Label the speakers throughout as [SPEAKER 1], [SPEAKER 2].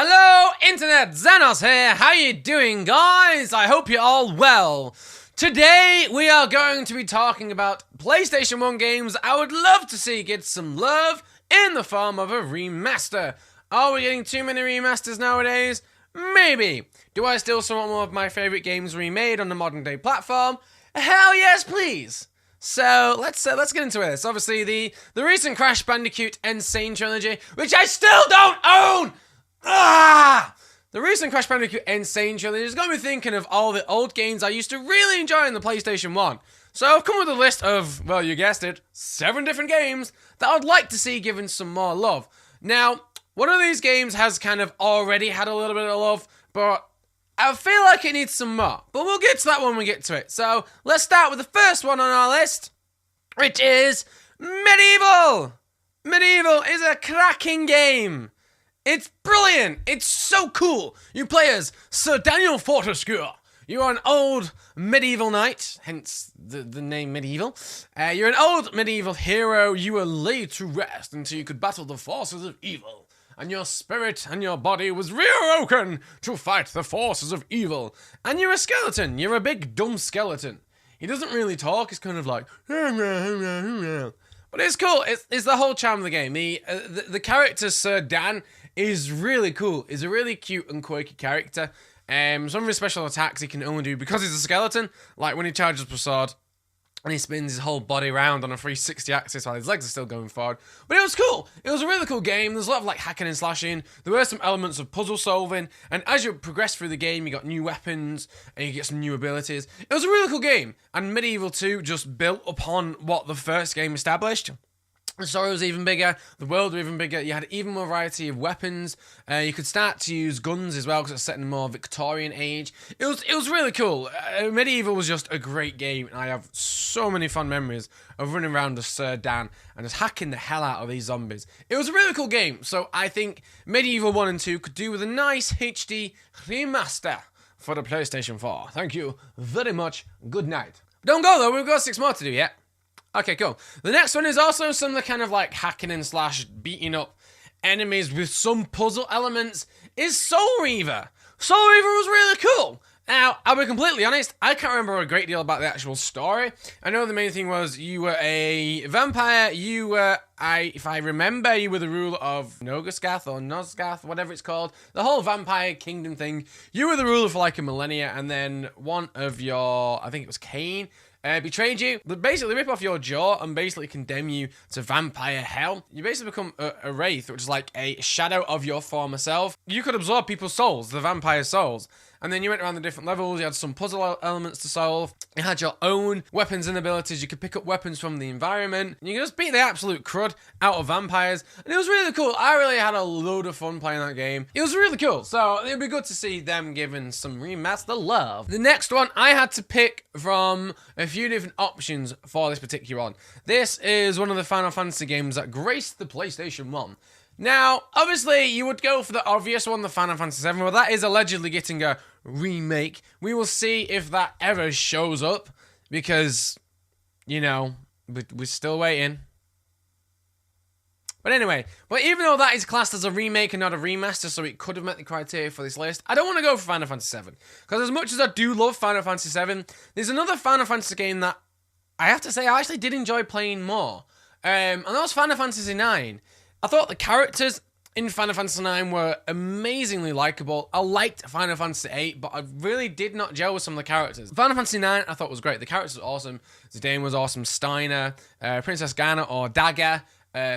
[SPEAKER 1] Hello, Internet! Xenos here! How you doing, guys? I hope you're all well. Today, we are going to be talking about PlayStation 1 games I would love to see get some love in the form of a remaster. Are we getting too many remasters nowadays? Maybe. Do I still want more of my favourite games remade on the modern day platform? Hell yes, please! So, let's get into this. Obviously, the recent Crash Bandicoot N.Sane Trilogy, which I still don't own! The recent Crash Bandicoot N.Sane Trilogy has got me thinking of all the old games I used to really enjoy on the PlayStation 1. So I've come with a list of, well, you guessed it, 7 different games that I'd like to see given some more love. Now, one of these games has kind of already had a little bit of love, but I feel like it needs some more. But we'll get to that when we get to it. So let's start with the first one on our list, which is Medieval. Medieval is a cracking game. It's brilliant. It's so cool. You play as Sir Daniel Fortescue. You are an old medieval knight, hence the name Medieval. You're an old medieval hero. You were laid to rest until you could battle the forces of evil. And your spirit and your body was reawoken to fight the forces of evil. And you're a skeleton. You're a big dumb skeleton. He doesn't really talk. He's kind of like... But it's cool. It's the whole charm of the game. The character Sir Dan is really cool. He's a really cute and quirky character. Some of his special attacks he can only do because he's a skeleton. Like when he charges with a sword and he spins his whole body around on a 360 axis while his legs are still going forward. But it was cool. It was a really cool game. There's a lot of like hacking and slashing. There were some elements of puzzle solving. And as you progress through the game, you got new weapons and you get some new abilities. It was a really cool game. And Medieval 2 just built upon what the first game established. The story was even bigger, the world was even bigger, you had even more variety of weapons, you could start to use guns as well because it's set in a more Victorian age. It was really cool. Medieval was just a great game and I have so many fun memories of running around as Sir Dan and just hacking the hell out of these zombies. It was a really cool game, so I think Medieval 1 and 2 could do with a nice HD remaster for the PlayStation 4. Thank you very much, good night. Don't go though, we've got 6 more to do yet. Okay, cool. The next one is also some of the kind of like hacking and slash beating up enemies with some puzzle elements is Soul Reaver. Soul Reaver was really cool. Now, I'll be completely honest, I can't remember a great deal about the actual story. I know the main thing was you were a vampire, if I remember, you were the ruler of Nogasgath or Nosgath, whatever it's called. The whole vampire kingdom thing. You were the ruler for like a millennia, and then one of your, I think it was Cain, betrayed you, basically rip off your jaw and basically condemn you to vampire hell. You basically become a wraith, which is like a shadow of your former self. You could absorb people's souls, the vampire souls. And then you went around the different levels, you had some puzzle elements to solve, you had your own weapons and abilities, you could pick up weapons from the environment, you could just beat the absolute crud out of vampires, and it was really cool. I really had a load of fun playing that game. It was really cool, so it'd be good to see them giving some remaster love. The next one, I had to pick from a few different options for this particular one. This is one of the Final Fantasy games that graced the PlayStation 1. Now, obviously, you would go for the obvious one, the Final Fantasy VII, but that is allegedly getting a remake. We will see if that ever shows up, because, you know, we're still waiting. But anyway, even though that is classed as a remake and not a remaster, so it could have met the criteria for this list, I don't want to go for Final Fantasy VII. Because as much as I do love Final Fantasy VII, there's another Final Fantasy game that I have to say I actually did enjoy playing more. And that was Final Fantasy IX. I thought the characters in Final Fantasy IX were amazingly likable. I liked Final Fantasy VIII, but I really did not gel with some of the characters. Final Fantasy IX I thought was great. The characters were awesome. Zidane was awesome. Steiner, Princess Garnet or Dagger,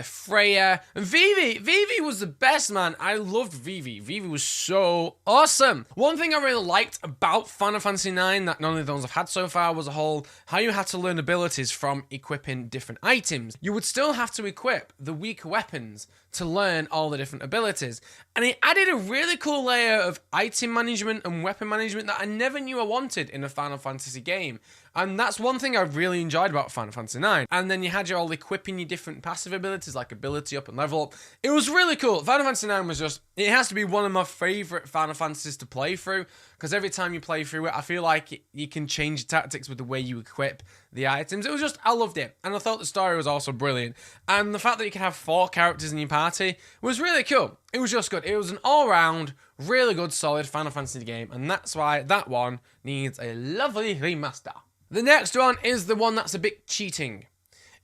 [SPEAKER 1] Freya, and Vivi. Vivi was the best, man. I loved Vivi. Vivi was so awesome. One thing I really liked about Final Fantasy IX that none of the ones I've had so far was how you had to learn abilities from equipping different items. You would still have to equip the weaker weapons to learn all the different abilities. And it added a really cool layer of item management and weapon management that I never knew I wanted in a Final Fantasy game. And that's one thing I really enjoyed about Final Fantasy IX. And then you had your all equipping your different passive abilities, like ability up and level up. It was really cool. Final Fantasy IX was just, it has to be one of my favorite Final Fantasies to play through, because every time you play through it, I feel like you can change tactics with the way you equip the items. It was just, I loved it. And I thought the story was also brilliant. And the fact that you can have 4 characters in your party was really cool. It was just good. It was an all-round, really good, solid Final Fantasy game. And that's why that one needs a lovely remaster. The next one is the one that's a bit cheating.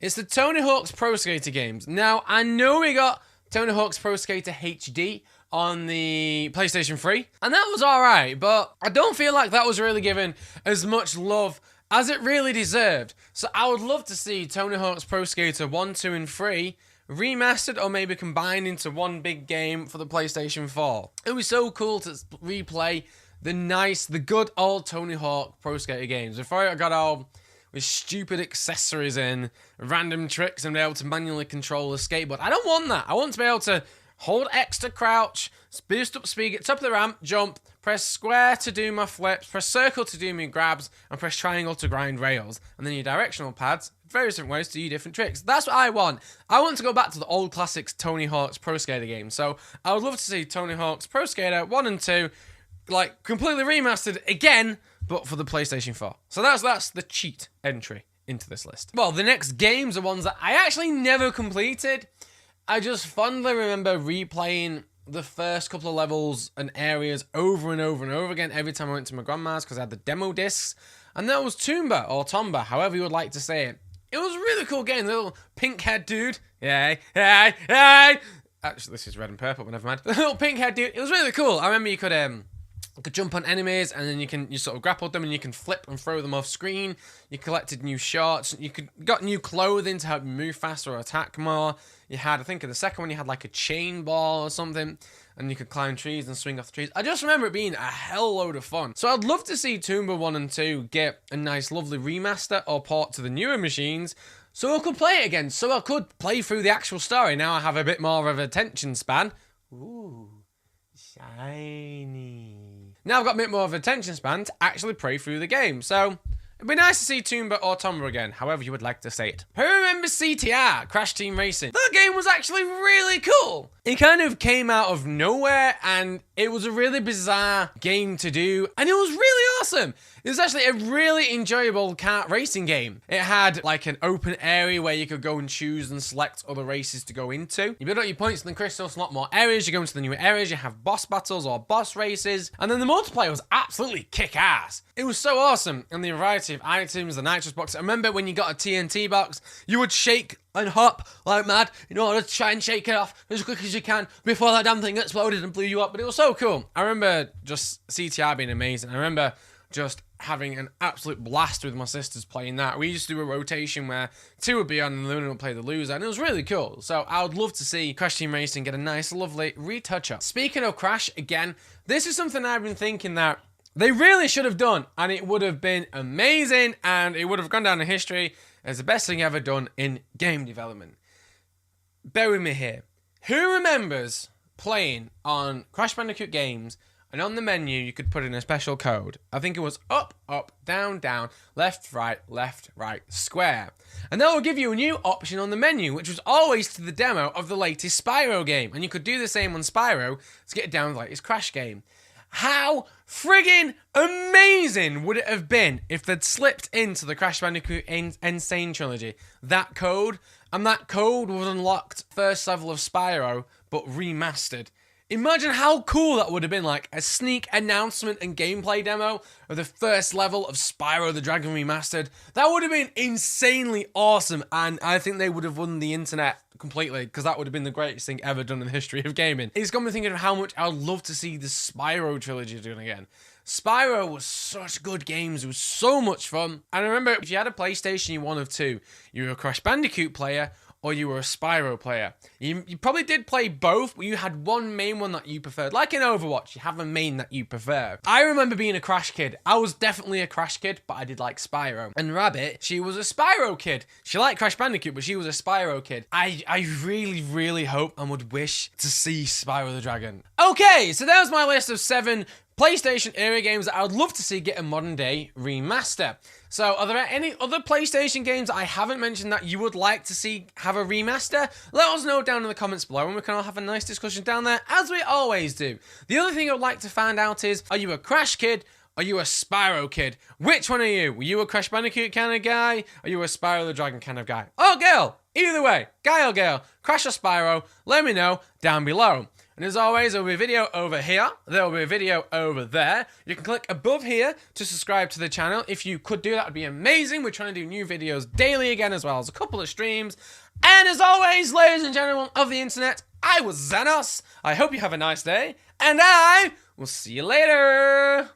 [SPEAKER 1] It's the Tony Hawk's Pro Skater games. Now, I know we got Tony Hawk's Pro Skater HD on the PlayStation 3, and that was alright, but I don't feel like that was really given as much love as it really deserved. So I would love to see Tony Hawk's Pro Skater 1, 2, and 3 remastered or maybe combined into one big game for the PlayStation 4. It was so cool to replay the good old Tony Hawk Pro Skater games before I got all with stupid accessories and random tricks and be able to manually control the skateboard. I don't want that. I want to be able to hold X to crouch, boost up speed, get top of the ramp, jump, press square to do my flips, press circle to do my grabs, and press triangle to grind rails. And then your directional pads, various different ways to do different tricks. That's what I want. I want to go back to the old classics Tony Hawk's Pro Skater games. So I would love to see Tony Hawk's Pro Skater 1 and 2, like, completely remastered again, but for the PlayStation 4. So that's the cheat entry into this list. Well, the next games are ones that I actually never completed. I just fondly remember replaying the first couple of levels and areas over and over and over again every time I went to my grandma's because I had the demo discs. And that was Tomba, or Tomba, however you would like to say it. It was a really cool game. The little pink head dude. Yay. Actually, this is red and purple, but never mind. The little pink head dude. It was really cool. I remember you could jump on enemies, and then you sort of grappled them, and you can flip and throw them off screen. You collected new shots. You got new clothing to help you move faster or attack more. You had, I think in the second one, you had like a chain ball or something, and you could climb trees and swing off the trees. I just remember it being a hell load of fun. So I'd love to see Tomba 1 and 2 get a nice, lovely remaster or port to the newer machines, so I could play it again, so I could play through the actual story. Now I have a bit more of an attention span. Ooh, shiny. Now I've got a bit more of an attention span to actually play through the game. So it'd be nice to see Tomba or Tomba again, however you would like to say it. Who remembers CTR, Crash Team Racing? That game was actually really cool. It kind of came out of nowhere, and it was a really bizarre game to do, and it was really awesome. It was actually a really enjoyable kart racing game. It had like an open area where you could go and choose and select other races to go into. You build up your points in the crystals, a lot more areas. You go into the newer areas, you have boss battles or boss races. And then the multiplayer was absolutely kick-ass. It was so awesome. And the variety of items, the nitrous box. I remember when you got a TNT box, you would shake and hop like mad in order to try and shake it off as quick as you can before that damn thing exploded and blew you up. But it was so cool. I remember just CTR being amazing. I remember just having an absolute blast with my sisters playing that. We used to do a rotation where 2 would be on and the winner would play the loser, and it was really cool. So I would love to see Crash Team Racing get a nice, lovely retouch up. Speaking of Crash, again, this is something I've been thinking that they really should have done, and it would have been amazing, and it would have gone down in history as the best thing ever done in game development. Bear with me here. Who remembers playing on Crash Bandicoot games, and on the menu you could put in a special code? I think it was up, up, down, down, left, right, square. And that will give you a new option on the menu, which was always to the demo of the latest Spyro game. And you could do the same on Spyro to get it down with the latest Crash game. How friggin' amazing would it have been if they'd slipped into the Crash Bandicoot N.Sane Trilogy that code, and that code was unlocked first level of Spyro, but remastered. Imagine how cool that would have been, like a sneak announcement and gameplay demo of the first level of Spyro the Dragon Remastered. That would have been insanely awesome, and I think they would have won the internet completely, because that would have been the greatest thing ever done in the history of gaming. It's got me thinking of how much I'd love to see the Spyro trilogy done again. Spyro was such good games. It was so much fun. And I remember if you had a PlayStation, you were one of two. You were a Crash Bandicoot player, or you were a Spyro player. You probably did play both, but you had one main one that you preferred. Like in Overwatch, you have a main that you prefer. I remember being a Crash kid. I was definitely a Crash kid, but I did like Spyro. And Rabbit, she was a Spyro kid. She liked Crash Bandicoot, but she was a Spyro kid. I really, really hope and would wish to see Spyro the Dragon. Okay, so that was my list of 7 PlayStation era games that I would love to see get a modern day remaster. So are there any other PlayStation games that I haven't mentioned that you would like to see have a remaster? Let us know down in the comments below and we can all have a nice discussion down there, as we always do. The other thing I would like to find out is, are you a Crash kid? Are you a Spyro kid? Which one are you? Were you a Crash Bandicoot kind of guy? Are you a Spyro the Dragon kind of guy? Or girl? Either way, guy or girl, Crash or Spyro, let me know down below. And as always, there will be a video over here. There will be a video over there. You can click above here to subscribe to the channel. If you could do that, would be amazing. We're trying to do new videos daily again, as well as a couple of streams. And as always, ladies and gentlemen of the internet, I was Xenos. I hope you have a nice day, and I will see you later.